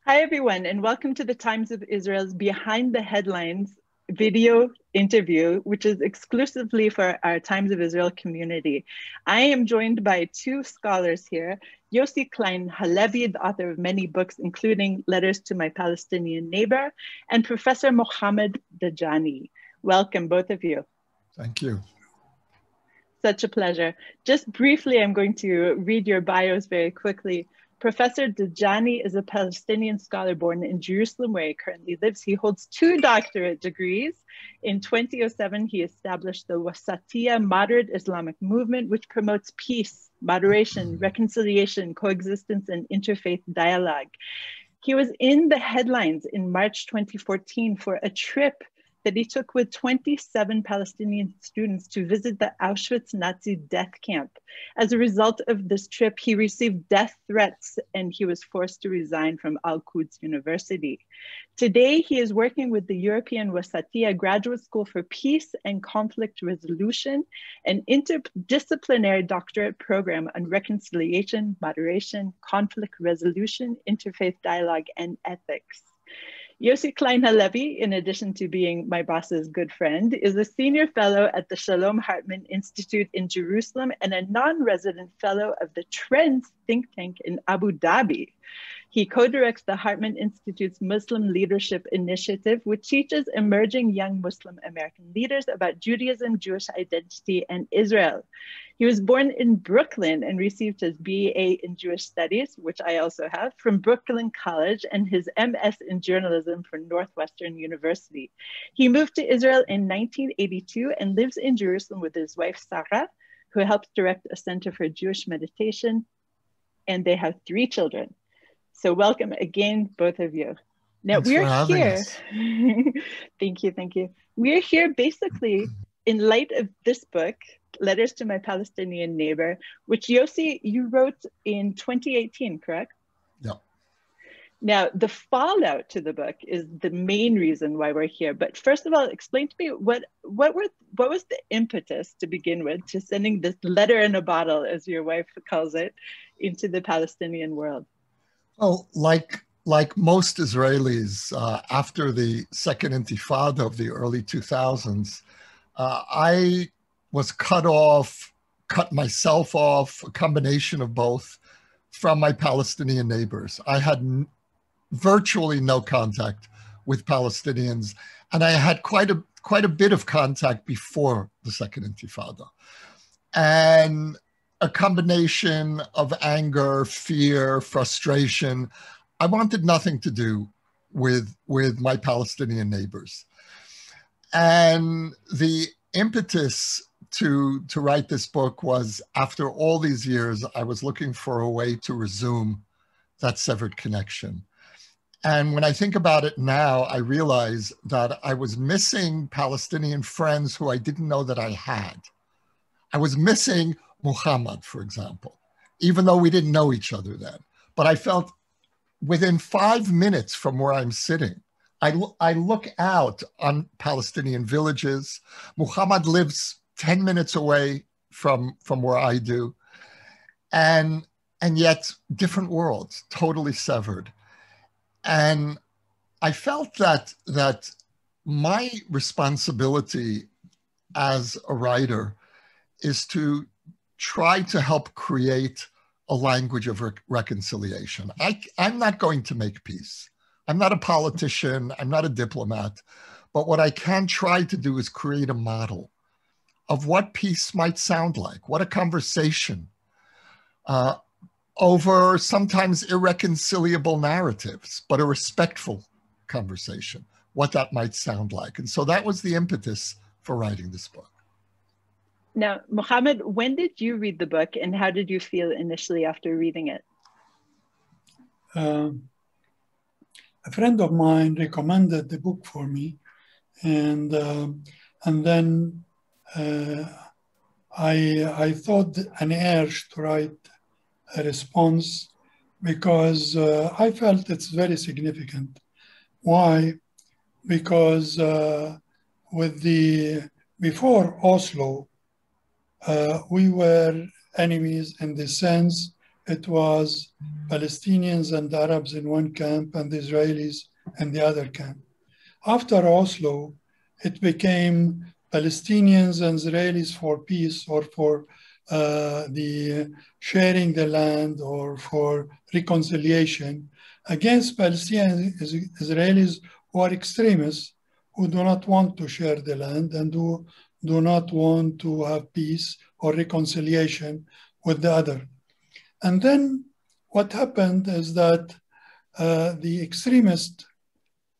Hi, everyone, and welcome to the Times of Israel's Behind the Headlines video interview, which is exclusively for our Times of Israel community. I am joined by two scholars here, Yossi Klein Halevi, the author of many books, including Letters to My Palestinian Neighbor, and Professor Mohammed Dajani. Welcome, both of you. Thank you. Such a pleasure. Just briefly, I'm going to read your bios very quickly. Professor Dajani is a Palestinian scholar born in Jerusalem, where he currently lives. He holds 2 doctorate degrees. In 2007, he established the Wasatiyya Moderate Islamic Movement, which promotes peace, moderation, reconciliation, coexistence, and interfaith dialogue. He was in the headlines in March 2014 for a trip that he took with 27 Palestinian students to visit the Auschwitz Nazi death camp. As a result of this trip, he received death threats and he was forced to resign from Al-Quds University. Today, he is working with the European Wasatiyya Graduate School for Peace and Conflict Resolution, an interdisciplinary doctorate program on reconciliation, moderation, conflict resolution, interfaith dialogue, and ethics. Yossi Klein Halevi, in addition to being my boss's good friend, is a senior fellow at the Shalom Hartman Institute in Jerusalem and a non-resident fellow of the Trends think tank in Abu Dhabi. He co-directs the Hartman Institute's Muslim Leadership Initiative, which teaches emerging young Muslim American leaders about Judaism, Jewish identity, and Israel. He was born in Brooklyn and received his BA in Jewish Studies, which I also have, from Brooklyn College, and his MS in Journalism from Northwestern University. He moved to Israel in 1982 and lives in Jerusalem with his wife, Sarah, who helps direct a center for Jewish meditation, and they have 3 children. So welcome again, both of you. Now we're here. Thank you. We're here basically in light of this book, Letters to My Palestinian Neighbor, which Yossi, you wrote in 2018, correct? Yeah. Now, the fallout to the book is the main reason why we're here. But first of all, explain to me what was the impetus to begin with to sending this letter in a bottle, as your wife calls it, into the Palestinian world? Oh, like most Israelis, after the second Intifada of the early 2000s, I was cut myself off, a combination of both, from my Palestinian neighbors. I had virtually no contact with Palestinians, and I had quite a bit of contact before the second Intifada. And a combination of anger, fear, frustration. I wanted nothing to do with my Palestinian neighbors. And the impetus to write this book was, after all these years, I was looking for a way to resume that severed connection. And when I think about it now, I realize that I was missing Palestinian friends who I didn't know that I had. I was missing Muhammad, for example, even though we didn't know each other then. But I felt within 5 minutes from where I'm sitting, I look out on Palestinian villages. Muhammad lives 10 minutes away from where I do. And yet different worlds, totally severed. And I felt that my responsibility as a writer is to try to help create a language of reconciliation. I'm not going to make peace. I'm not a politician. I'm not a diplomat. But what I can try to do is create a model of what peace might sound like, what a conversation over sometimes irreconcilable narratives, but a respectful conversation, what that might sound like. And so that was the impetus for writing this book. Now, Mohammed, when did you read the book and how did you feel initially after reading it? A friend of mine recommended the book for me, and then I thought an urge to write a response because I felt it's very significant. Why? Because before Oslo, we were enemies in the sense it was Palestinians and Arabs in one camp and the Israelis in the other camp. After Oslo, it became Palestinians and Israelis for peace or for the sharing the land or for reconciliation against Palestinian Israelis who are extremists, who do not want to share the land and who do not want to have peace or reconciliation with the other. And then what happened is that the extremists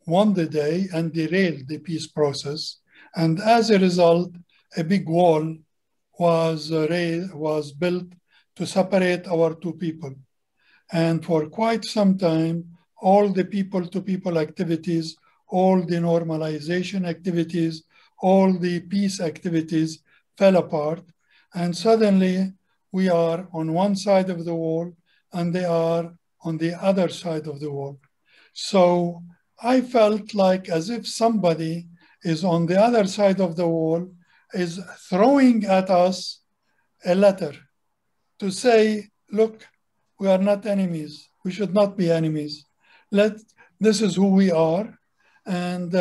won the day and derailed the peace process. And as a result, a big wall was built to separate our two people. And for quite some time, all the people-to-people activities, all the normalization activities, all the peace activities fell apart. And suddenly we are on one side of the wall and they are on the other side of the wall. So I felt like as if somebody is on the other side of the wall, is throwing at us a letter to say, look, we are not enemies. We should not be enemies. This is who we are. And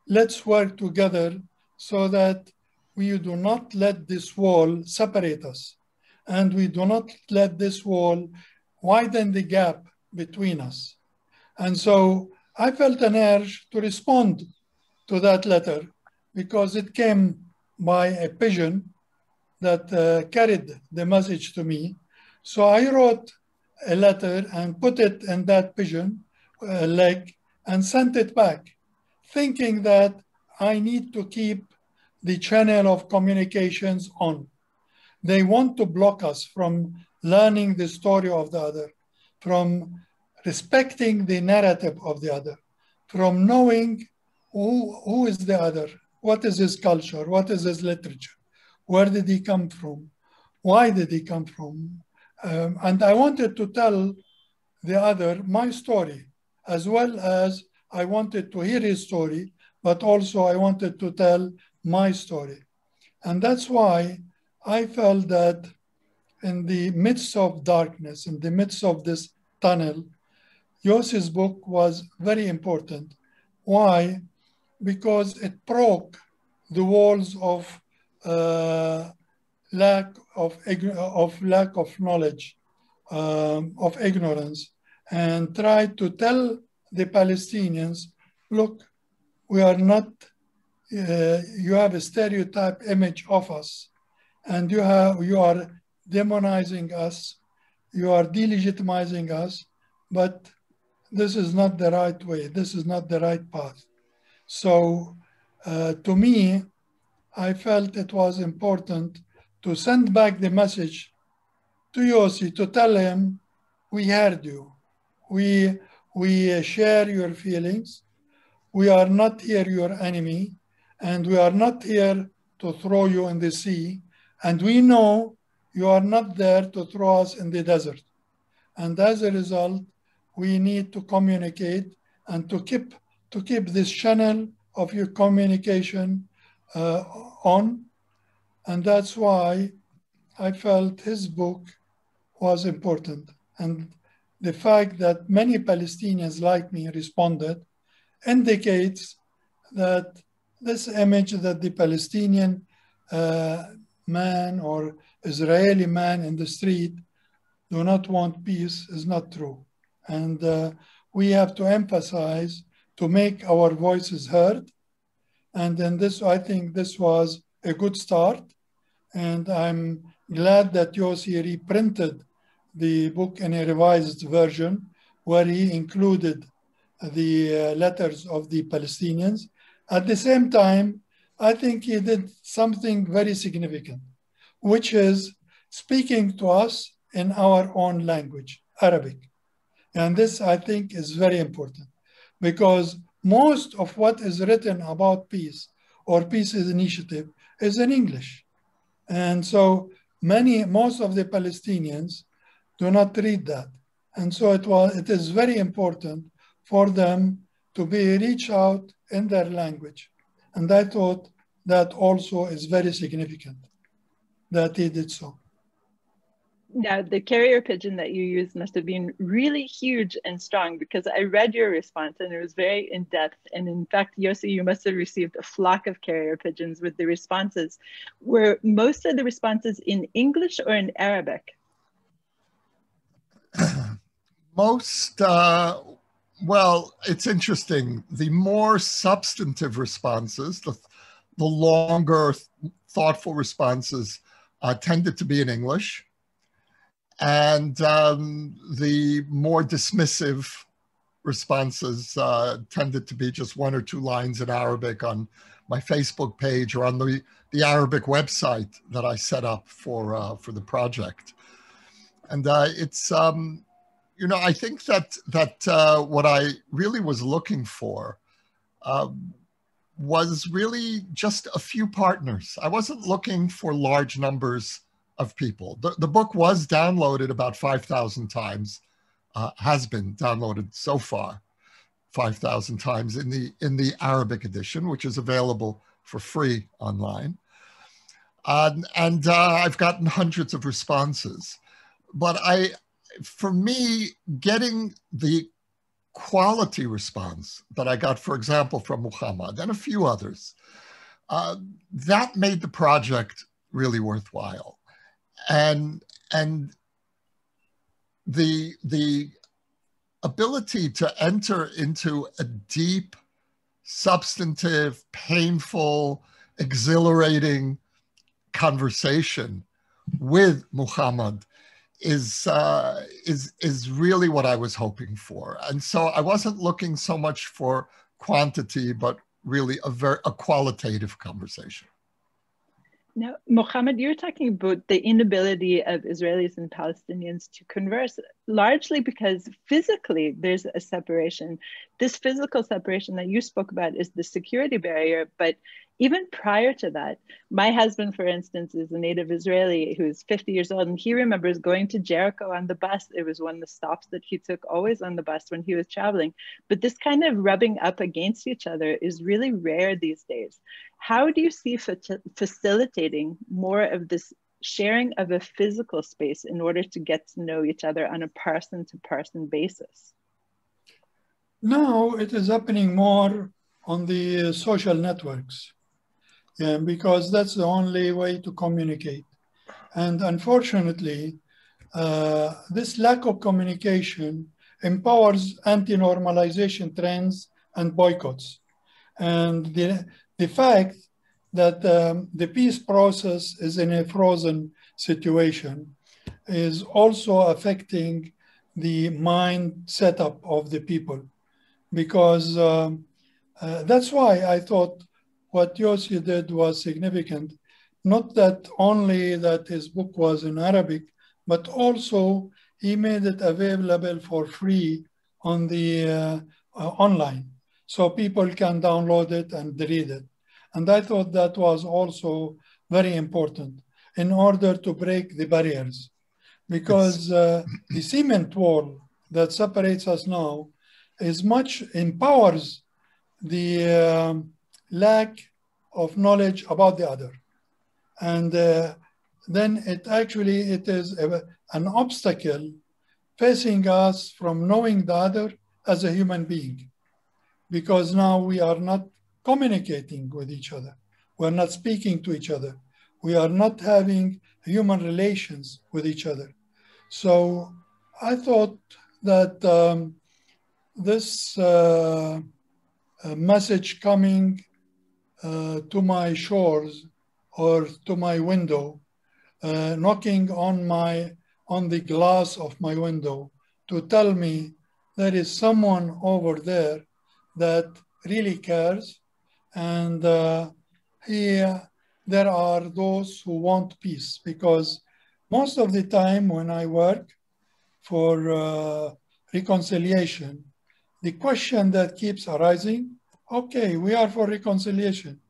let's work together so that we do not let this wall separate us. And we do not let this wall widen the gap between us. And so I felt an urge to respond to that letter because it came by a pigeon that carried the message to me. So I wrote a letter and put it in that pigeon leg and sent it back, thinking that I need to keep the channel of communications on. They want to block us from learning the story of the other, from respecting the narrative of the other, from knowing who is the other, what is his culture, what is his literature, where did he come from, why did he come from. And I wanted to tell the other my story, as well as I wanted to hear his story, but also I wanted to tell my story. And that's why I felt that in the midst of darkness, in the midst of this tunnel, Yossi's book was very important. Why? Because it broke the walls of lack of knowledge, of ignorance, and tried to tell the Palestinians, look, we are not, you have a stereotype image of us, and you are demonizing us, you are delegitimizing us, but this is not the right way, this is not the right path. So to me, I felt it was important to send back the message to Yossi to tell him, we heard you, we share your feelings, we are not here your enemy, and we are not here to throw you in the sea, and we know you are not there to throw us in the desert. And as a result, we need to communicate and to keep this channel of your communication on. And that's why I felt his book was important. And the fact that many Palestinians like me responded indicates that this image that the Palestinian man or Israeli man in the street do not want peace is not true. And we have to emphasize to make our voices heard. And then this, I think this was a good start. And I'm glad that Yossi reprinted the book in a revised version where he included the letters of the Palestinians. At the same time, I think he did something very significant, which is speaking to us in our own language, Arabic. And this, I think, is very important because most of what is written about peace or peace initiative is in English. And so most of the Palestinians do not read that. And so it is very important for them to reach out in their language. And I thought that also is very significant that he did so. Now, the carrier pigeon that you used must have been really huge and strong, because I read your response and it was very in-depth. And in fact, Yossi, you must have received a flock of carrier pigeons with the responses. Were most of the responses in English or in Arabic? Most, well, it's interesting. The more substantive responses, the longer, thoughtful responses tended to be in English. And the more dismissive responses tended to be just one or two lines in Arabic on my Facebook page or on the Arabic website that I set up for the project. And it's, you know, I think that what I really was looking for was really just a few partners. I wasn't looking for large numbers of people. The book was downloaded about 5,000 times, has been downloaded so far 5,000 times in the Arabic edition, which is available for free online. And I've gotten hundreds of responses. But for me, getting the quality response that I got, for example, from Muhammad and a few others, that made the project really worthwhile. And the ability to enter into a deep, substantive, painful, exhilarating conversation with Muhammad is really what I was hoping for. And so I wasn't looking so much for quantity, but really a qualitative conversation. Now, Mohammed, you're talking about the inability of Israelis and Palestinians to converse, largely because physically there's a separation. This physical separation that you spoke about is the security barrier, but even prior to that, my husband, for instance, is a native Israeli who's 50 years old, and he remembers going to Jericho on the bus. It was one of the stops that he took always on the bus when he was traveling. But this kind of rubbing up against each other is really rare these days. How do you see facilitating more of this sharing of a physical space in order to get to know each other on a person-to-person basis? Now it is happening more on the social networks, because that's the only way to communicate. And unfortunately, this lack of communication empowers anti-normalization trends and boycotts. And the fact that the peace process is in a frozen situation is also affecting the mind setup of the people, because that's why I thought what Yossi did was significant. Not that only that his book was in Arabic, but also he made it available for free on the online, so people can download it and read it. And I thought that was also very important in order to break the barriers, because the cement wall that separates us now empowers the lack of knowledge about the other. And then it is an obstacle facing us from knowing the other as a human being, because now we are not communicating with each other. We're not speaking to each other. We are not having human relations with each other. So I thought that this message coming to my shores or to my window, knocking on the glass of my window to tell me there is someone over there that really cares, and there are those who want peace. Because most of the time when I work for reconciliation, the question that keeps arising, okay, we are for reconciliation,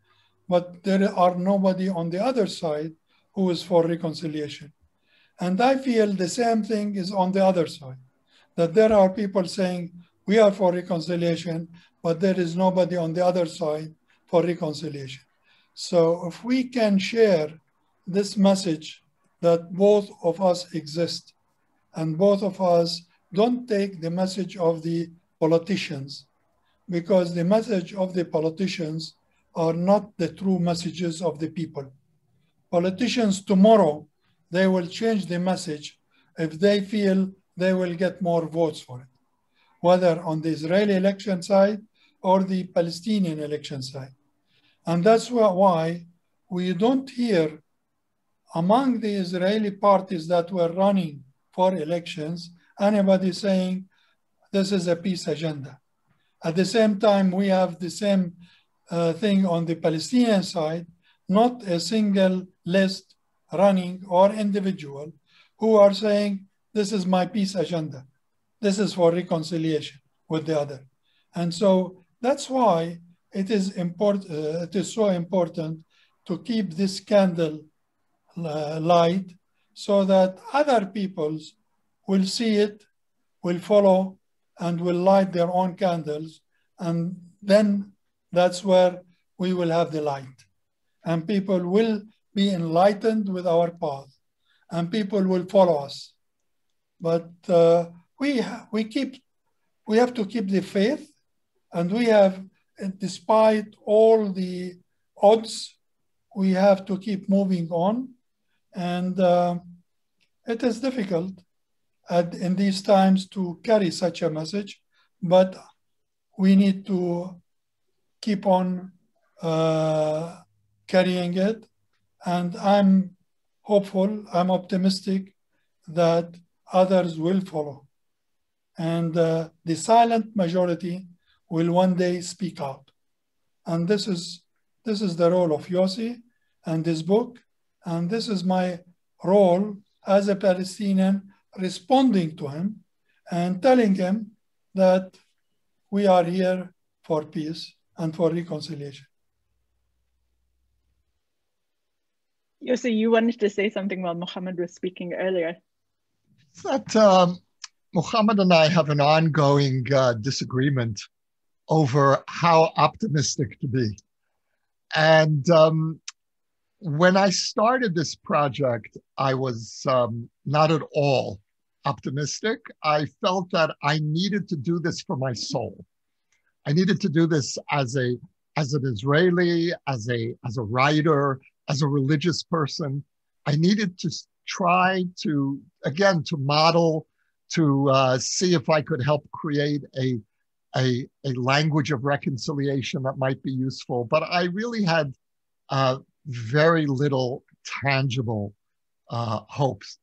but there are nobody on the other side who is for reconciliation. And I feel the same thing is on the other side, that there are people saying we are for reconciliation, but there is nobody on the other side for reconciliation. So if we can share this message that both of us exist and both of us don't take the message of the politicians, because the message of the politicians are not the true messages of the people. Politicians tomorrow, they will change the message if they feel they will get more votes for it, whether on the Israeli election side or the Palestinian election side. And that's why we don't hear among the Israeli parties that were running for elections anybody saying this is a peace agenda. At the same time, we have the same thing on the Palestinian side, not a single list running or individual who are saying, this is my peace agenda. This is for reconciliation with the other. And so that's why it is important. It is so important to keep this candle light so that other peoples will see it, will follow, and will light their own candles. And then that's where we will have the light. And people will be enlightened with our path. And people will follow us. But we have to keep the faith. And we have, despite all the odds, we have to keep moving on. And it is difficult in these times to carry such a message, but we need to keep on carrying it. And I'm hopeful, I'm optimistic that others will follow. And the silent majority will one day speak out. And this is the role of Yossi and this book. And this is my role as a Palestinian, responding to him and telling him that we are here for peace and for reconciliation. Yossi, you wanted to say something while Mohammed was speaking earlier. That Mohammed and I have an ongoing disagreement over how optimistic to be. And when I started this project, I was not at all optimistic. I felt that I needed to do this for my soul. I needed to do this as an Israeli, as a writer, as a religious person. I needed to try to, again, to model, to see if I could help create a language of reconciliation that might be useful. But I really had very little tangible hopes.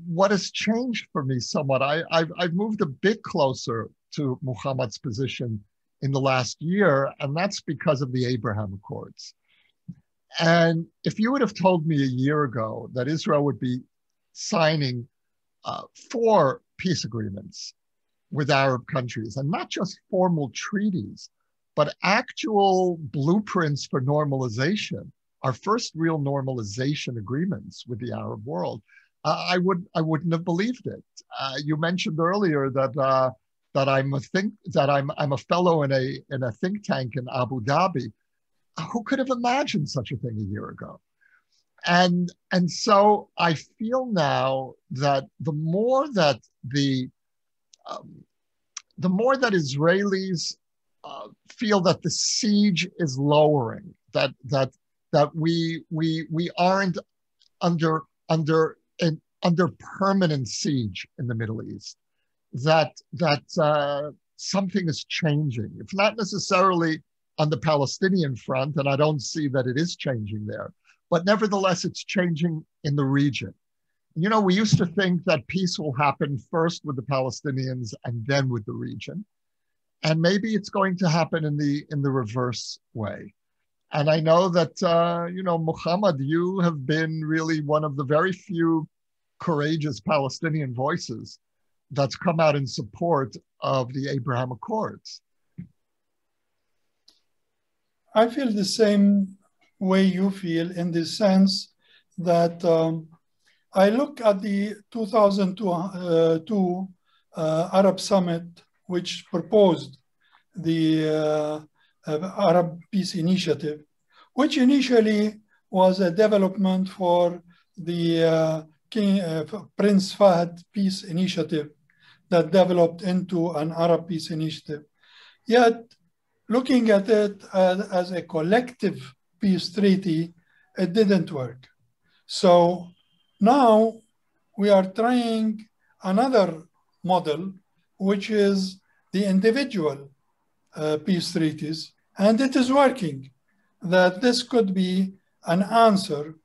What has changed for me somewhat, I've moved a bit closer to Muhammad's position in the last year, and that's because of the Abraham Accords. And if you would have told me a year ago that Israel would be signing 4 peace agreements with Arab countries, and not just formal treaties, but actual blueprints for normalization, our first real normalization agreements with the Arab world, I wouldn't have believed it. You mentioned earlier that I'm a fellow in a think tank in Abu Dhabi. Who could have imagined such a thing a year ago? And so I feel now that the more that Israelis feel that the siege is lowering, that we aren't under permanent siege in the Middle East, that something is changing. If not necessarily on the Palestinian front, and I don't see that it is changing there, but nevertheless, it's changing in the region. You know, we used to think that peace will happen first with the Palestinians and then with the region. And maybe it's going to happen in the reverse way. And I know that, Mohammed, you have been really one of the very few courageous Palestinian voices that's come out in support of the Abraham Accords. I feel the same way you feel, in the sense that I look at the 2002 Arab Summit, which proposed the Arab Peace Initiative, which initially was a development for the Prince Fahd Peace Initiative that developed into an Arab Peace Initiative. Yet, looking at it as a collective peace treaty, it didn't work. So now we are trying another model, which is the individual peace treaties, and it is working. That this could be an answer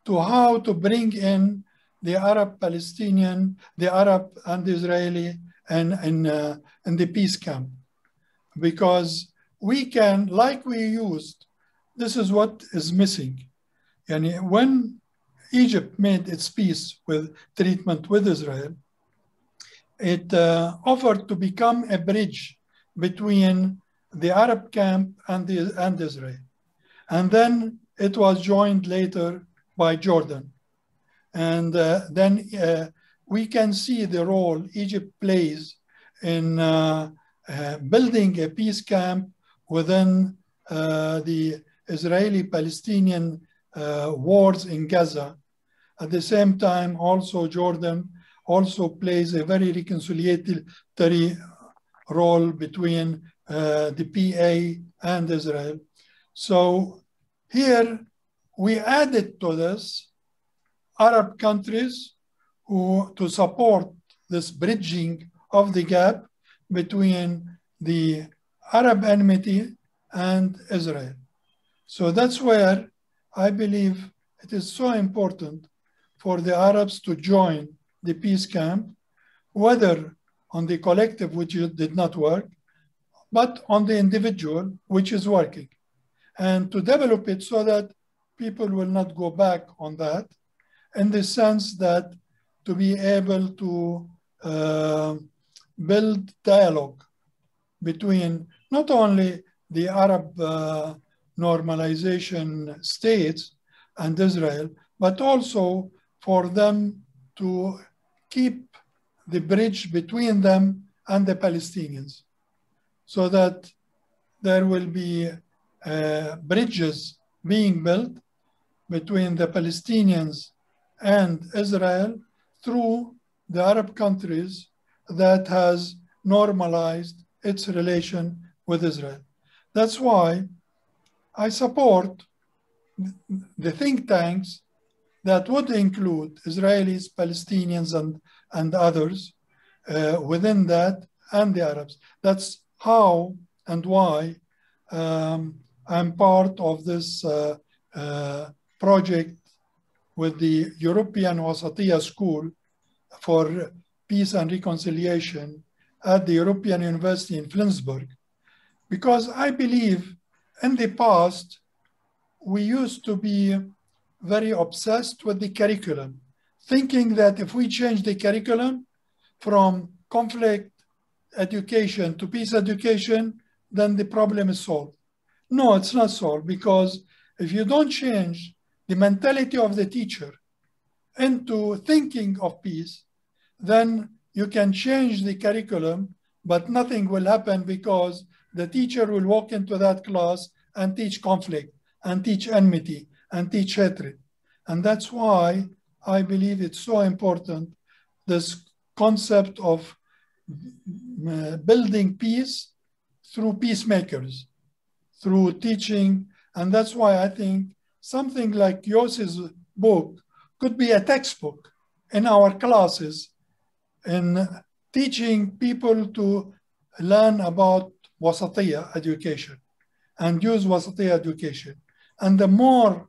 to how to bring in the Arab Palestinian, the Arab and Israeli in the peace camp. Because we can, like we used, this is what is missing. And when Egypt made its peace with treatment with Israel, it offered to become a bridge between the Arab camp and Israel. And then it was joined later by Jordan. And then we can see the role Egypt plays in building a peace camp within the Israeli-Palestinian wars in Gaza. At the same time, also Jordan also plays a very reconciliatory role between the PA and Israel. So here we added to this Arab countries to support this bridging of the gap between the Arab enmity and Israel. So that's where I believe it is so important for the Arabs to join the peace camp, whether on the collective, which did not work, but on the individual, which is working. And to develop it so that people will not go back on that, in the sense that to be able to build dialogue between not only the Arab normalization states and Israel, but also for them to keep the bridge between them and the Palestinians, so that there will be bridges being built between the Palestinians and Israel through the Arab countries that has normalized its relation with Israel. That's why I support the think tanks that would include Israelis, Palestinians, and others within that, and the Arabs. That's how and why I'm part of this project with the European Wasatiyya School for Peace and Reconciliation at the European University in Flensburg. Because I believe in the past, we used to be very obsessed with the curriculum, thinking that if we change the curriculum from conflict education to peace education, then the problem is solved. No, it's not solved, because if you don't change the mentality of the teacher into thinking of peace, then you can change the curriculum, but nothing will happen, because the teacher will walk into that class and teach conflict and teach enmity and teach hatred. And that's why I believe it's so important, this concept of building peace through peacemakers, through teaching. And that's why I think something like Yossi's book could be a textbook in our classes, in teaching people to learn about Wasatiyya education and use Wasatiyya education. And the more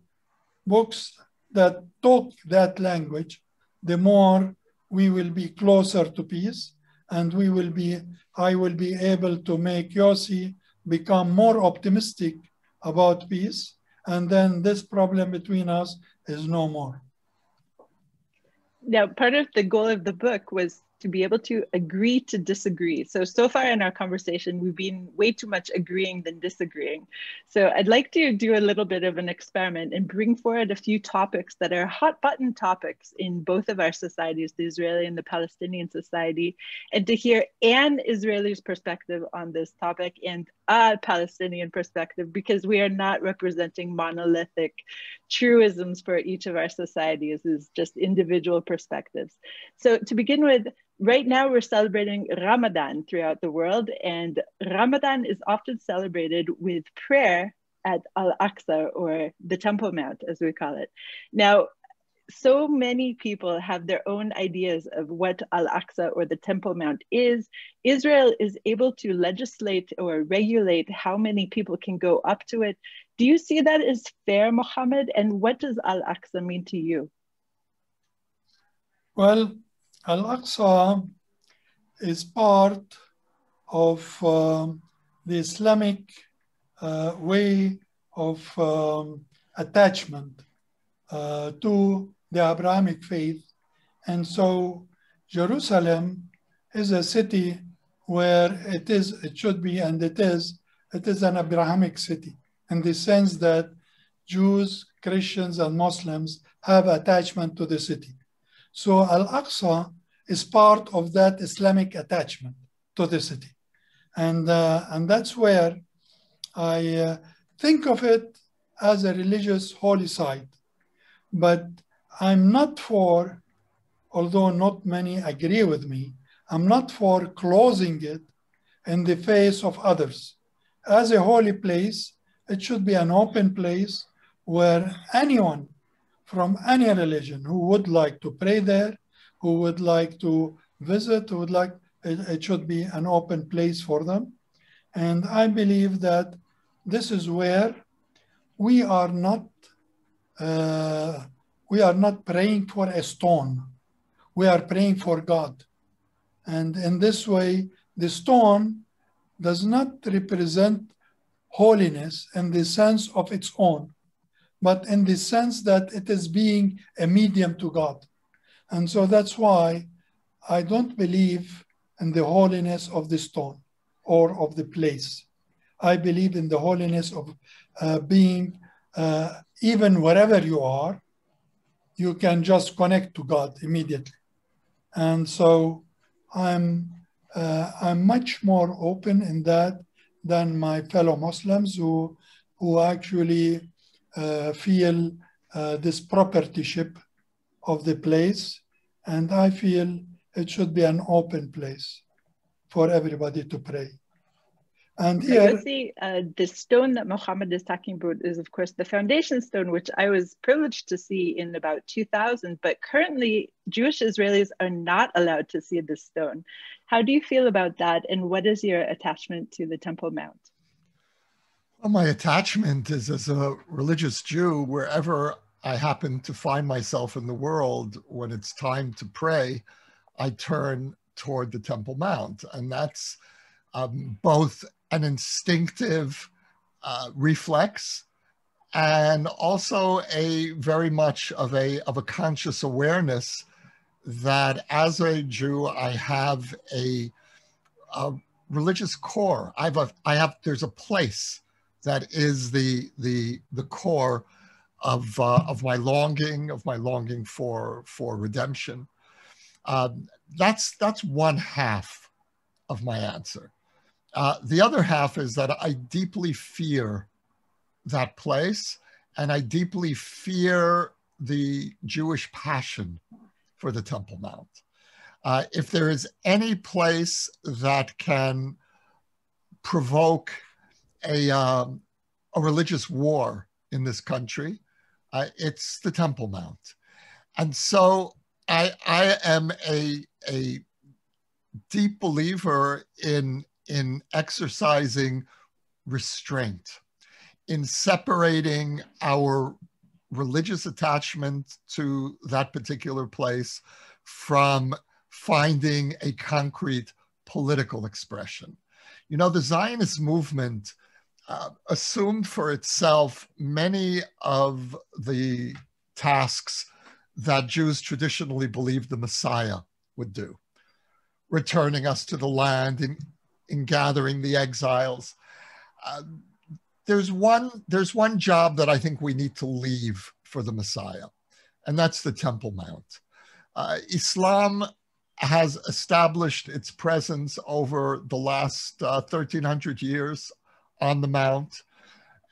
books that talk that language, the more we will be closer to peace, and I will be able to make Yossi become more optimistic about peace, and then this problem between us is no more. Now, part of the goal of the book was to be able to agree to disagree. So far in our conversation, we've been way too much agreeing than disagreeing. So I'd like to do a little bit of an experiment and bring forward a few topics that are hot button topics in both of our societies, the Israeli and the Palestinian society, and to hear an Israeli's perspective on this topic and a Palestinian perspective, because we are not representing monolithic truisms for each of our societies, is just individual perspectives. So to begin with, right now we're celebrating Ramadan throughout the world, and Ramadan is often celebrated with prayer at Al-Aqsa, or the Temple Mount, as we call it. Now, so many people have their own ideas of what Al-Aqsa or the Temple Mount is. Israel is able to legislate or regulate how many people can go up to it. Do you see that as fair, Mohammed? And what does Al-Aqsa mean to you? Well, Al-Aqsa is part of the Islamic way of attachment to the Abrahamic faith. And so Jerusalem is a city where it should be, and it is an Abrahamic city in the sense that Jews, Christians, and Muslims have attachment to the city. So Al-Aqsa is part of that Islamic attachment to the city. And that's where I think of it as a religious holy site. But I'm not for, although not many agree with me, I'm not for closing it in the face of others. As a holy place, it should be an open place where anyone from any religion who would like to pray there, who would like to visit, who would like, it should be an open place for them. And I believe that this is where we are not praying for a stone. We are praying for God. And in this way, the stone does not represent holiness in the sense of its own, but in the sense that it is being a medium to God. And so that's why I don't believe in the holiness of the stone or of the place. I believe in the holiness of being, even wherever you are, you can just connect to God immediately. And so I'm much more open in that than my fellow Muslims who actually feel this propertyship of the place. And I feel it should be an open place for everybody to pray. And here, Yossi, the stone that Mohammed is talking about is, of course, the foundation stone, which I was privileged to see in about 2000. But currently, Jewish Israelis are not allowed to see this stone. How do you feel about that? And what is your attachment to the Temple Mount? Well, my attachment is, as a religious Jew, wherever I happen to find myself in the world, when it's time to pray, I turn toward the Temple Mount. And that's both an instinctive reflex and also a very much of a conscious awareness that as a Jew, I have a religious core. There's a place that is the core of my longing for redemption. That's one half of my answer. The other half is that I deeply fear that place, and I deeply fear the Jewish passion for the Temple Mount. If there is any place that can provoke a religious war in this country, it's the Temple Mount. And so I am a deep believer in exercising restraint, in separating our religious attachment to that particular place from finding a concrete political expression. You know, the Zionist movement assumed for itself many of the tasks that Jews traditionally believed the Messiah would do. returning us to the land, in gathering the exiles. There's one job that I think we need to leave for the Messiah, and that's the Temple Mount. Islam has established its presence over the last 1,300 years on the Mount.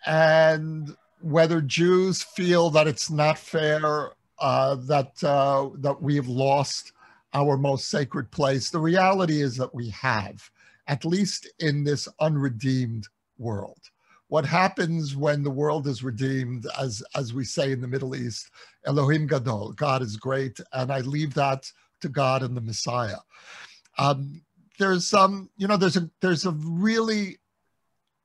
And whether Jews feel that it's not fair, that we have lost our most sacred place, the reality is that we have, at least in this unredeemed world. What happens when the world is redeemed, as we say in the Middle East, Elohim Gadol, God is great, and I leave that to God and the Messiah. There's a really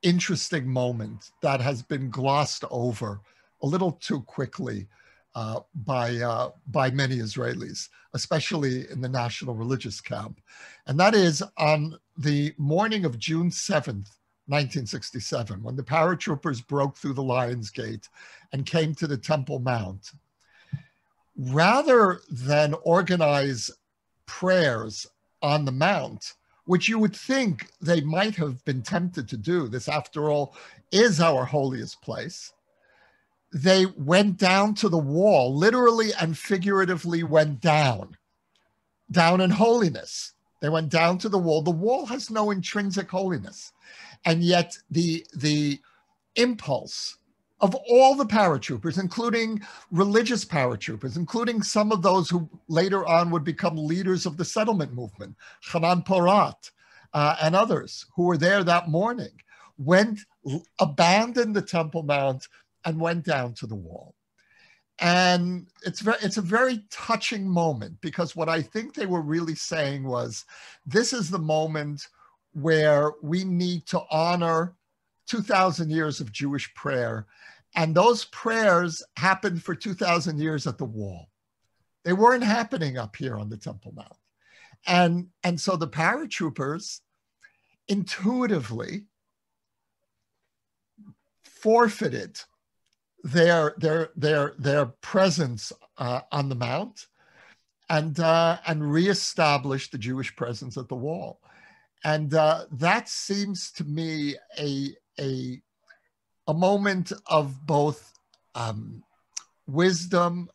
interesting moment that has been glossed over a little too quickly by many Israelis, especially in the national religious camp, and that is on the morning of June 7th, 1967, when the paratroopers broke through the Lion's Gate and came to the Temple Mount. Rather than organize prayers on the Mount, which you would think they might have been tempted to do, this after all is our holiest place, they went down to the wall, literally and figuratively went down in holiness. They went down to the wall. The wall has no intrinsic holiness. And yet the impulse of all the paratroopers, including religious paratroopers, including some of those who later on would become leaders of the settlement movement, Hanan Porat and others who were there that morning, abandoned the Temple Mount and went down to the wall. And it's a very touching moment, because what I think they were really saying was, this is the moment where we need to honor 2,000 years of Jewish prayer. And those prayers happened for 2,000 years at the wall. They weren't happening up here on the Temple Mount. And so the paratroopers intuitively forfeited their presence on the Mount and reestablished the Jewish presence at the wall. And that seems to me a moment of both wisdom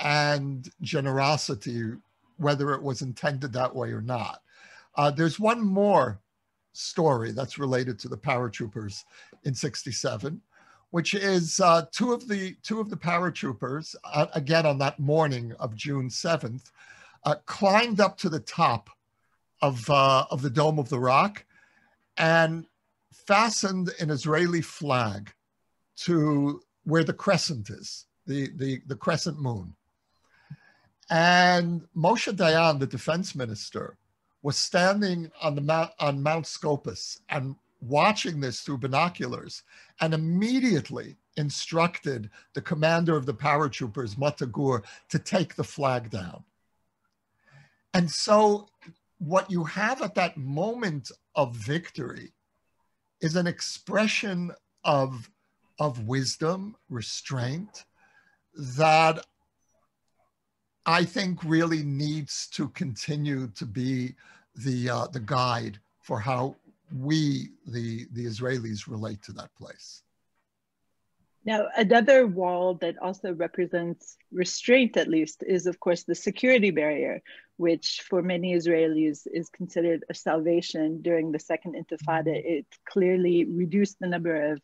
and generosity, whether it was intended that way or not. There's one more story that's related to the paratroopers in '67, which is two of the paratroopers, again on that morning of June 7th, climbed up to the top of the Dome of the Rock and fastened an Israeli flag to where the crescent is, the crescent moon. And Moshe Dayan, the defense minister, was standing on Mount Scopus and watching this through binoculars, and immediately instructed the commander of the paratroopers, Matagur, to take the flag down. And so what you have at that moment of victory is an expression of wisdom, restraint, that I think really needs to continue to be the guide for how we, the Israelis, relate to that place. Now, another wall that also represents restraint, at least, is, of course, the security barrier, which for many Israelis is considered a salvation during the Second Intifada. It clearly reduced the number of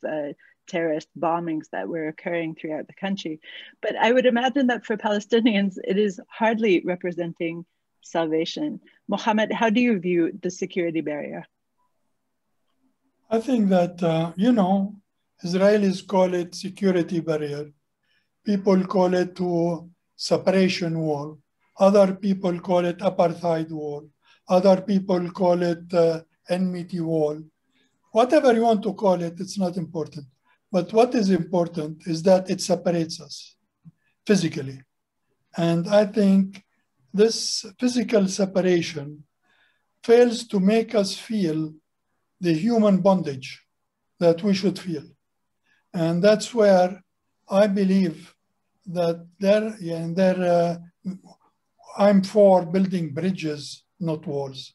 terrorist bombings that were occurring throughout the country. But I would imagine that for Palestinians, it is hardly representing salvation. Mohammed, how do you view the security barrier? I think that, Israelis call it security barrier. People call it separation wall. Other people call it apartheid wall. Other people call it enmity wall. Whatever you want to call it, it's not important. But what is important is that it separates us physically. And I think this physical separation fails to make us feel the human bondage that we should feel. And that's where I believe that I'm for building bridges not walls.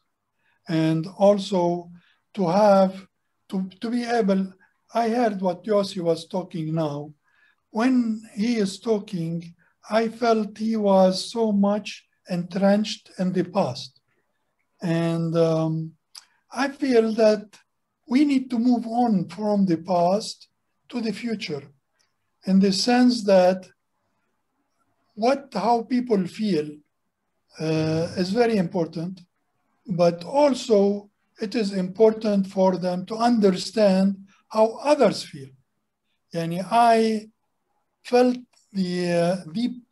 And also to be able, I heard what Yossi was talking now. When he is talking, I felt he was so much entrenched in the past. And I feel that we need to move on from the past to the future, in the sense that how people feel is very important, but also it is important for them to understand how others feel. Yani I felt the deep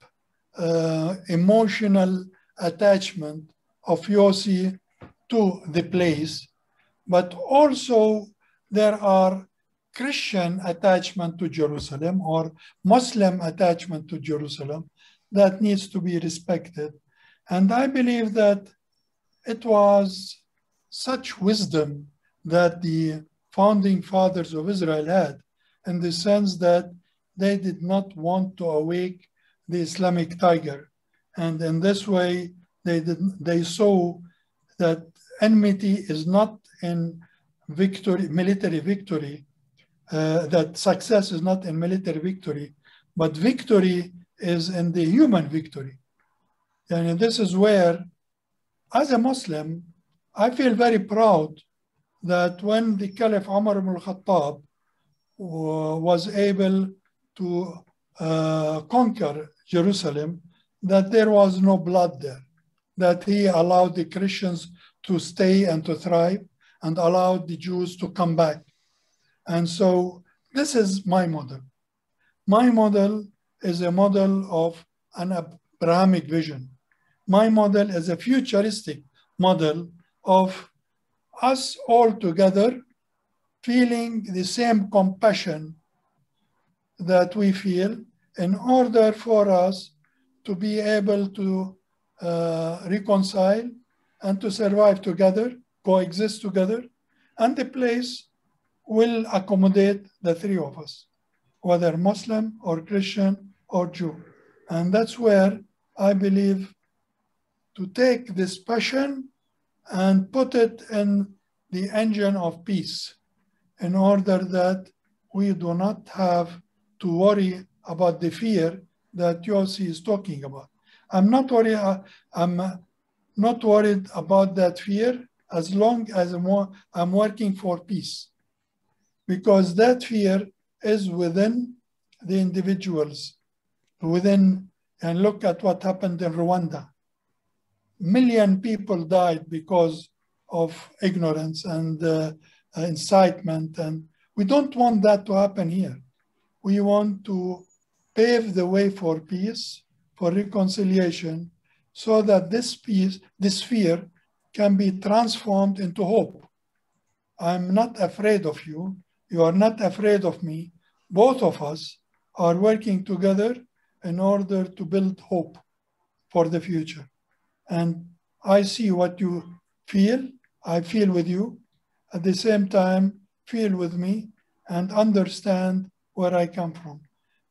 emotional attachment of Yossi to the place, but also there are Christian attachment to Jerusalem or Muslim attachment to Jerusalem that needs to be respected. And I believe that it was such wisdom that the founding fathers of Israel had, in the sense that they did not want to awake the Islamic tiger. And in this way, they saw that enmity is not in victory, military victory, that success is not in military victory, but victory is in the human victory. And this is where, as a Muslim, I feel very proud that when the Caliph Umar ibn al-Khattab was able to conquer Jerusalem, that there was no blood there, that he allowed the Christians to stay and to thrive and allowed the Jews to come back. And so this is my model. My model is a model of an Abrahamic vision. My model is a futuristic model of us all together feeling the same compassion that we feel, in order for us to be able to reconcile and to survive together, coexist together, and the place will accommodate the three of us, whether Muslim or Christian or Jew. And that's where I believe to take this passion and put it in the engine of peace, in order that we do not have to worry about the fear that Yossi is talking about. I'm not worried about that fear as long as I'm working for peace, because that fear is within the individuals, and look at what happened in Rwanda. Million people died because of ignorance and incitement, and we don't want that to happen here. We want to pave the way for peace, for reconciliation, so that this peace, this fear, can be transformed into hope. I'm not afraid of you. You are not afraid of me. Both of us are working together in order to build hope for the future. And I see what you feel. I feel with you. At the same time, feel with me and understand where I come from,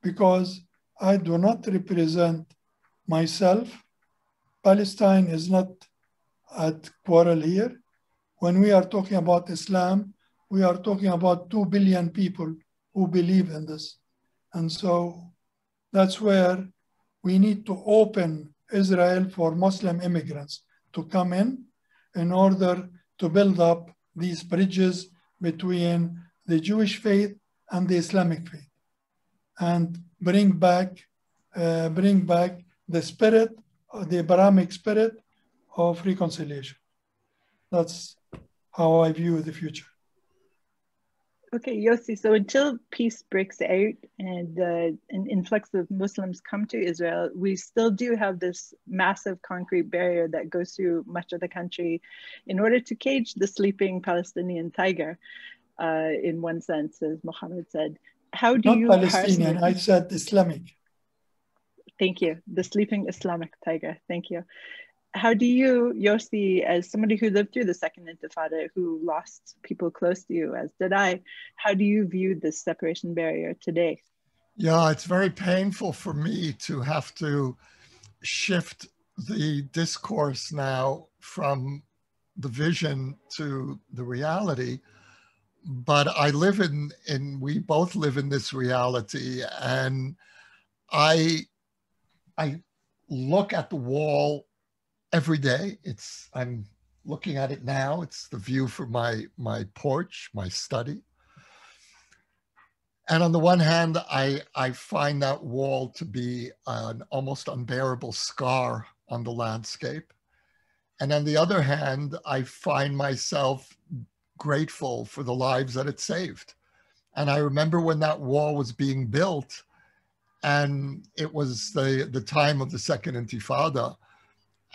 because I do not represent myself. Palestine is not at quarrel here. When we are talking about Islam, we are talking about 2 billion people who believe in this. And so that's where we need to open Israel for Muslim immigrants to come in order to build up these bridges between the Jewish faith and the Islamic faith, and bring back the spirit, the Abrahamic spirit of reconciliation. That's how I view the future. Okay, Yossi, so until peace breaks out and an influx of Muslims come to Israel, we still do have this massive concrete barrier that goes through much of the country in order to cage the sleeping Palestinian tiger, in one sense, as Mohammed said. How do you— Not Palestinian, I said Islamic. Thank you. The sleeping Islamic tiger. Thank you. How do you, Yossi, as somebody who lived through the Second Intifada, who lost people close to you, as did I, how do you view this separation barrier today? Yeah, it's very painful for me to have to shift the discourse now from the vision to the reality. But I live we both live in this reality, and I look at the wall every day. I'm looking at it now. It's the view from my porch, my study. And on the one hand, I find that wall to be an almost unbearable scar on the landscape. And on the other hand, I find myself grateful for the lives that it saved. And I remember when that wall was being built, and it was the time of the Second Intifada.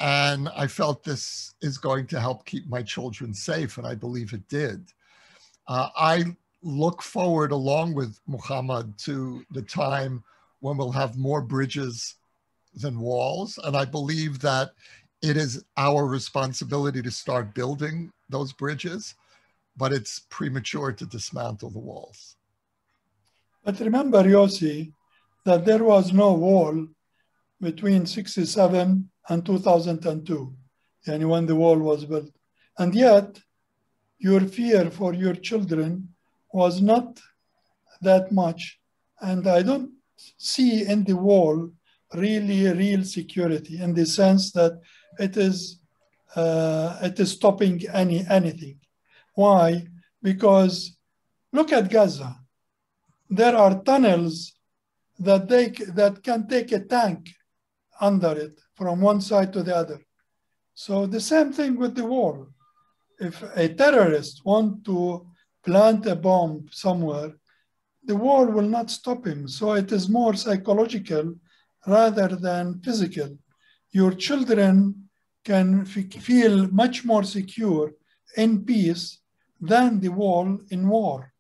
And I felt this is going to help keep my children safe, and I believe it did. I look forward, along with Mohammed, to the time when we'll have more bridges than walls. And I believe that it is our responsibility to start building those bridges, but it's premature to dismantle the walls. But remember, Yossi, that there was no wall between 1967 and 2002, and when the wall was built. And yet, your fear for your children was not that much. And I don't see in the wall really real security, in the sense that it is stopping anything. Why? Because look at Gaza. There are tunnels that can take a tank under it from one side to the other. So the same thing with the wall. If a terrorist wants to plant a bomb somewhere, the wall will not stop him. So it is more psychological rather than physical. Your children can feel much more secure in peace than the wall in war.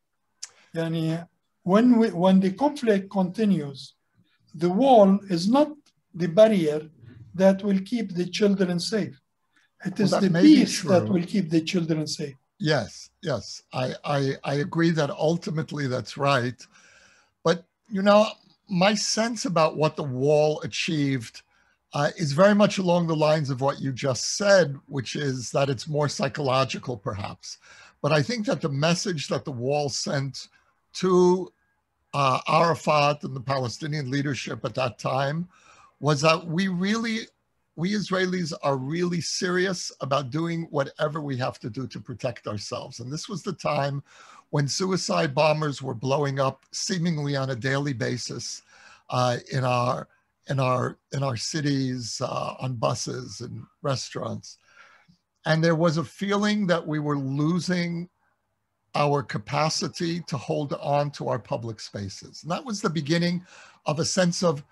Yani when the conflict continues, the wall is not the barrier that will keep the children safe. It is the peace that will keep the children safe. Yes, yes. I agree that ultimately that's right. But, you know, my sense about what the wall achieved is very much along the lines of what you just said, which is that it's more psychological, perhaps. But I think that the message that the wall sent to Arafat and the Palestinian leadership at that time was that we Israelis are really serious about doing whatever we have to do to protect ourselves. And this was the time when suicide bombers were blowing up seemingly on a daily basis in our cities, on buses and restaurants. And there was a feeling that we were losing our capacity to hold on to our public spaces. And that was the beginning of a sense of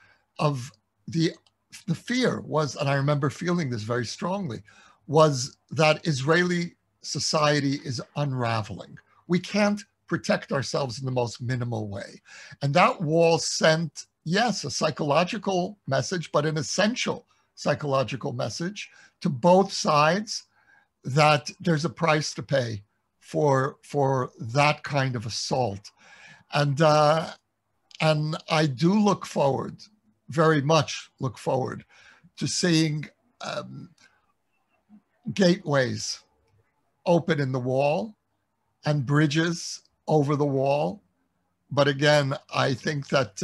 the fear was, and I remember feeling this very strongly, was that Israeli society is unraveling. We can't protect ourselves in the most minimal way. And that wall sent, yes, a psychological message, but an essential psychological message to both sides that there's a price to pay for that kind of assault. And I do look forward, very much look forward to seeing gateways open in the wall and bridges over the wall. But again, I think that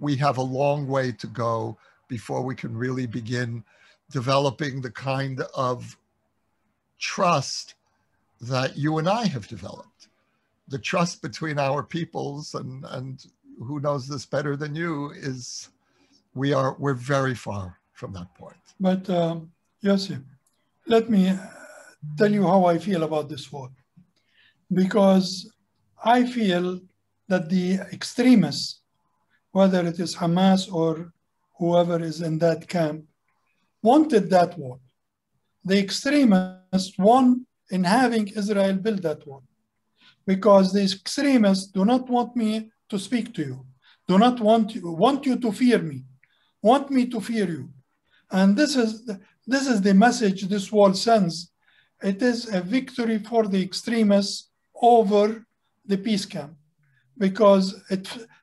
we have a long way to go before we can really begin developing the kind of trust that you and I have developed. The trust between our peoples, and who knows this better than you, is we're very far from that point. But Yossi, let me tell you how I feel about this war. Because I feel that the extremists, whether it is Hamas or whoever is in that camp, wanted that war. The extremists won in having Israel build that wall. Because the extremists do not want me to speak to you, do not want you to fear me, want me to fear you. And this is the message this wall sends. It is a victory for the extremists over the peace camp, because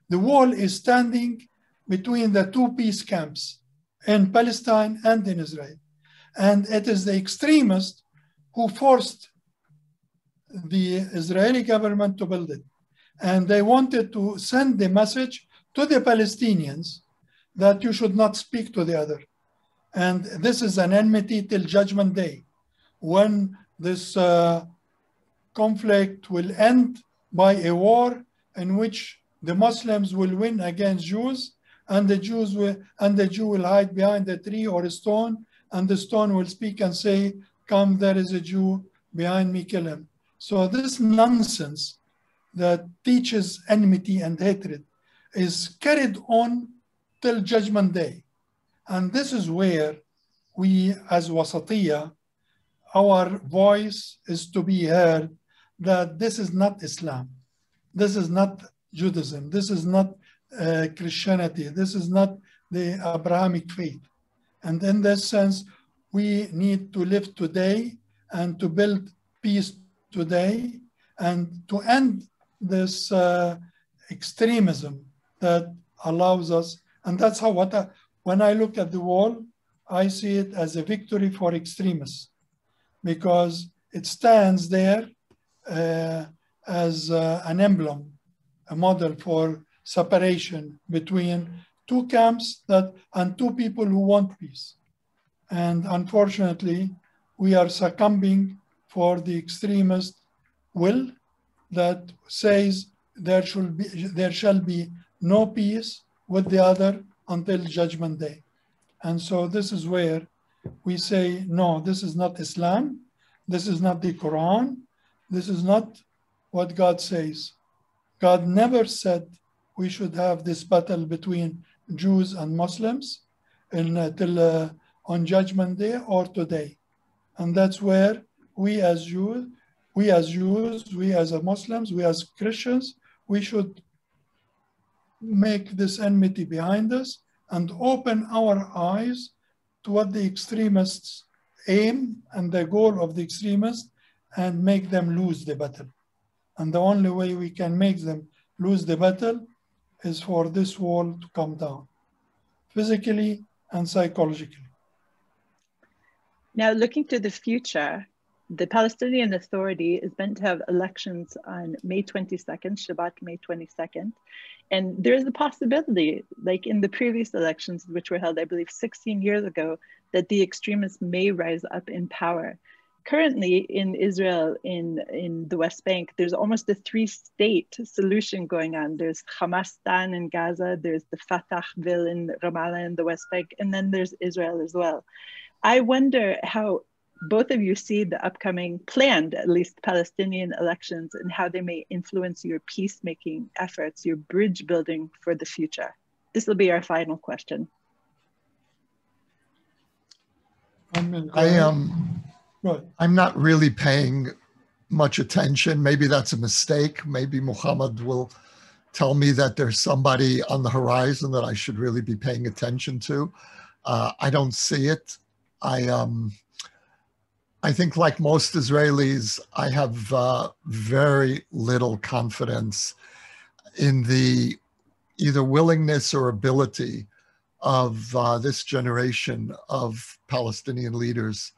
the wall is standing between the two peace camps in Palestine and in Israel. And it is the extremists who forced the Israeli government to build it. And they wanted to send the message to the Palestinians that you should not speak to the other. And this is an enmity till Judgment Day, when this conflict will end by a war in which the Muslims will win against Jews, and the Jew will hide behind a tree or a stone, and the stone will speak and say, "Come, there is a Jew behind me, kill him." So this nonsense that teaches enmity and hatred is carried on till Judgment Day. And this is where we, as Wasatiyya, our voice is to be heard, that this is not Islam. This is not Judaism. This is not Christianity. This is not the Abrahamic faith. And in this sense, we need to live today and to build peace today and to end this extremism that allows us. And that's how when I look at the wall, I see it as a victory for extremists, because it stands there as an emblem, a model for separation between two camps and two people who want peace. And unfortunately, we are succumbing for the extremist will that says there shall be no peace with the other until Judgment Day. And so this is where we say, no, this is not Islam. This is not the Quran. This is not what God says. God never said we should have this battle between Jews and Muslims until on Judgment Day or today. And that's where we as Jews, we as Muslims, we as Christians, we should make this enmity behind us and open our eyes to what the extremists aim and the goal of the extremists, and make them lose the battle. And the only way we can make them lose the battle is for this wall to come down, physically and psychologically. Now, looking to the future, the Palestinian Authority is meant to have elections on May 22nd, Shabbat, May 22nd. And there's a possibility, like in the previous elections, which were held, I believe, 16 years ago, that the extremists may rise up in power. Currently in Israel, in the West Bank, there's almost a three-state solution going on. There's Hamas-Dan in Gaza, there's the Fatahville in Ramallah in the West Bank, and then there's Israel as well. I wonder how both of you see the upcoming planned, at least, Palestinian elections and how they may influence your peacemaking efforts, your bridge building for the future. This will be our final question. I'm not really paying much attention. Maybe that's a mistake. Maybe Mohammed will tell me that there's somebody on the horizon that I should really be paying attention to. I don't see it. I think, like most Israelis, I have very little confidence in the either willingness or ability of this generation of Palestinian leaders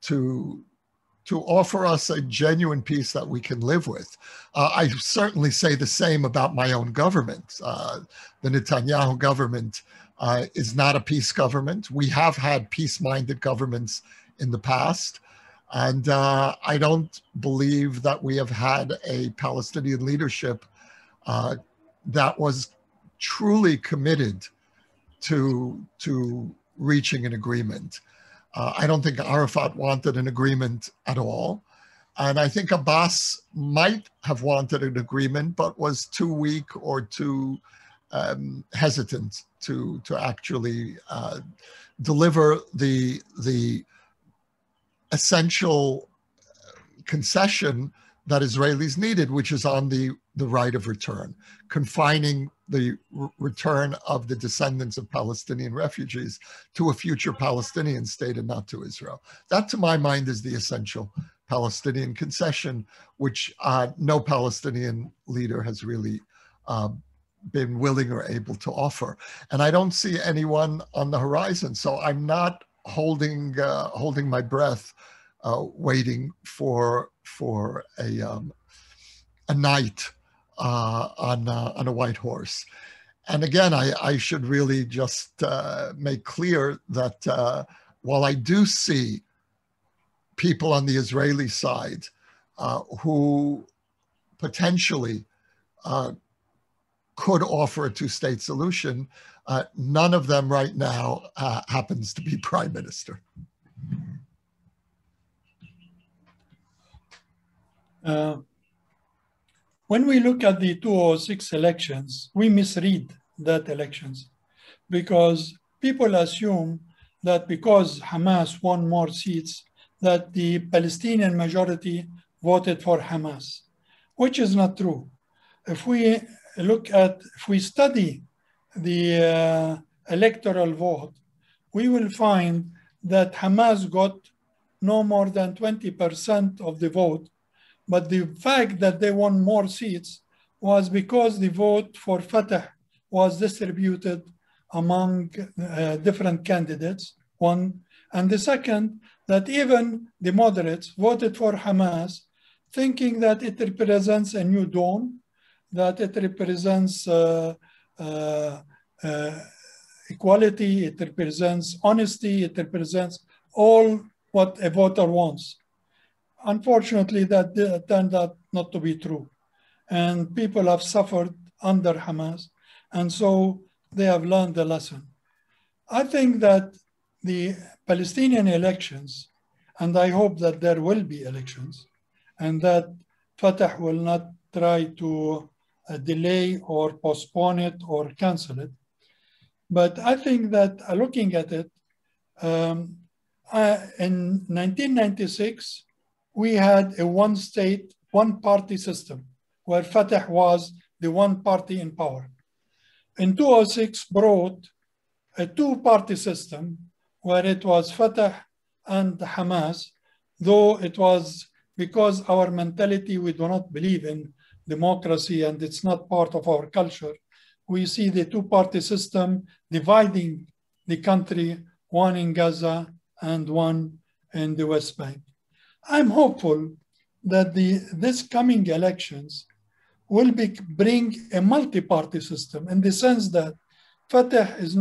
to offer us a genuine peace that we can live with. I certainly say the same about my own government. The Netanyahu government is not a peace government. We have had peace-minded governments in the past. And I don't believe that we have had a Palestinian leadership that was truly committed to reaching an agreement. I don't think Arafat wanted an agreement at all. And I think Abbas might have wanted an agreement, but was too weak or too hesitant to actually deliver the essential concession that Israelis needed, which is on the right of return, confining the return of the descendants of Palestinian refugees to a future Palestinian state and not to Israel. That, to my mind, is the essential Palestinian concession, which no Palestinian leader has really been willing or able to offer. And I don't see anyone on the horizon. So I'm not holding my breath, waiting for a knight on a white horse. And again, I should really just make clear that while I do see people on the Israeli side who potentially could offer a two-state solution, none of them right now happens to be prime minister. When we look at the 2006 elections, we misread that elections because people assume that because Hamas won more seats, that the Palestinian majority voted for Hamas, which is not true. If we study the electoral vote, we will find that Hamas got no more than 20% of the vote. But the fact that they won more seats was because the vote for Fatah was distributed among different candidates, one. And the second, that even the moderates voted for Hamas, thinking that it represents a new dawn, that it represents equality, it represents honesty, it represents all what a voter wants. Unfortunately, that turned out not to be true. And people have suffered under Hamas, and so they have learned the lesson. I think that the Palestinian elections, and I hope that there will be elections, and that Fatah will not try to delay or postpone it or cancel it. But I think that looking at it, in 1996, we had a one-state, one-party system where Fatah was the one party in power. In 2006 brought a two-party system where it was Fatah and Hamas, though it was because our mentality, we do not believe in democracy and it's not part of our culture. We see the two-party system dividing the country, one in Gaza and one in the West Bank. I'm hopeful that this coming elections will bring a multi-party system in the sense that Fatah is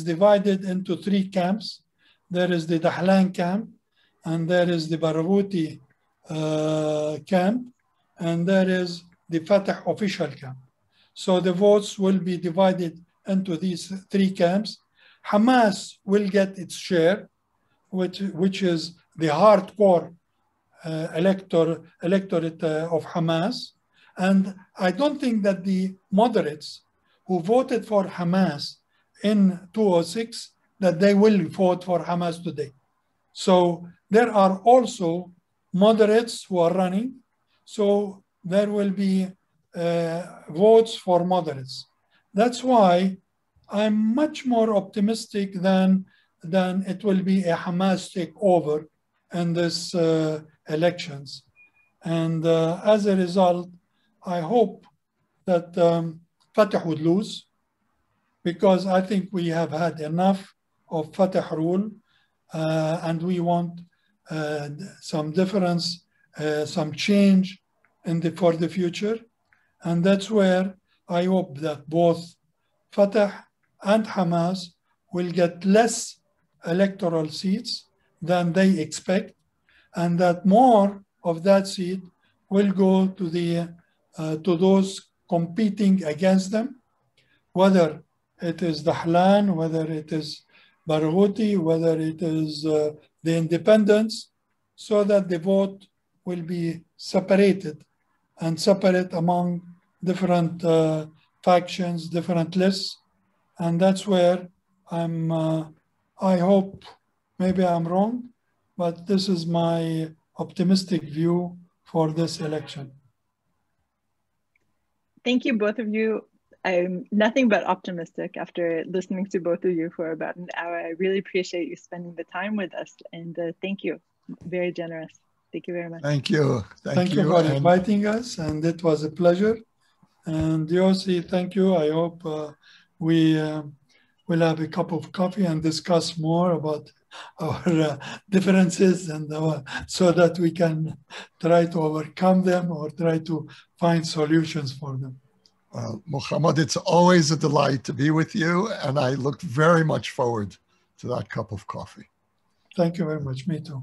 divided into three camps. There is the Dahlan camp, and there is the Barghouti camp, and there is the Fatah official camp. So the votes will be divided into these three camps. Hamas will get its share, which is the hardcore electorate of Hamas. And I don't think that the moderates who voted for Hamas in 2006, that they will vote for Hamas today. So there are also moderates who are running. So there will be votes for moderates. That's why I'm much more optimistic than it will be a Hamas takeover in this elections. And as a result, I hope that Fatah would lose, because I think we have had enough of Fatah rule, and we want some difference, some change for the future. And that's where I hope that both Fatah and Hamas will get less electoral seats than they expect, and that more of that seat will go to those competing against them, whether it is Dahlan, whether it is Barghouti, whether it is the independents, so that the vote will be separated and separate among different factions, different lists. And that's where I hope, maybe I'm wrong, but this is my optimistic view for this election. Thank you, both of you. I'm nothing but optimistic after listening to both of you for about an hour. I really appreciate you spending the time with us, and thank you. Very generous. Thank you very much. Thank you. Thank you for inviting us, and it was a pleasure. And Yossi, thank you. I hope we we'll have a cup of coffee and discuss more about our differences, and so that we can try to overcome them or try to find solutions for them. Mohammed, it's always a delight to be with you, and I look very much forward to that cup of coffee. Thank you very much. Me too.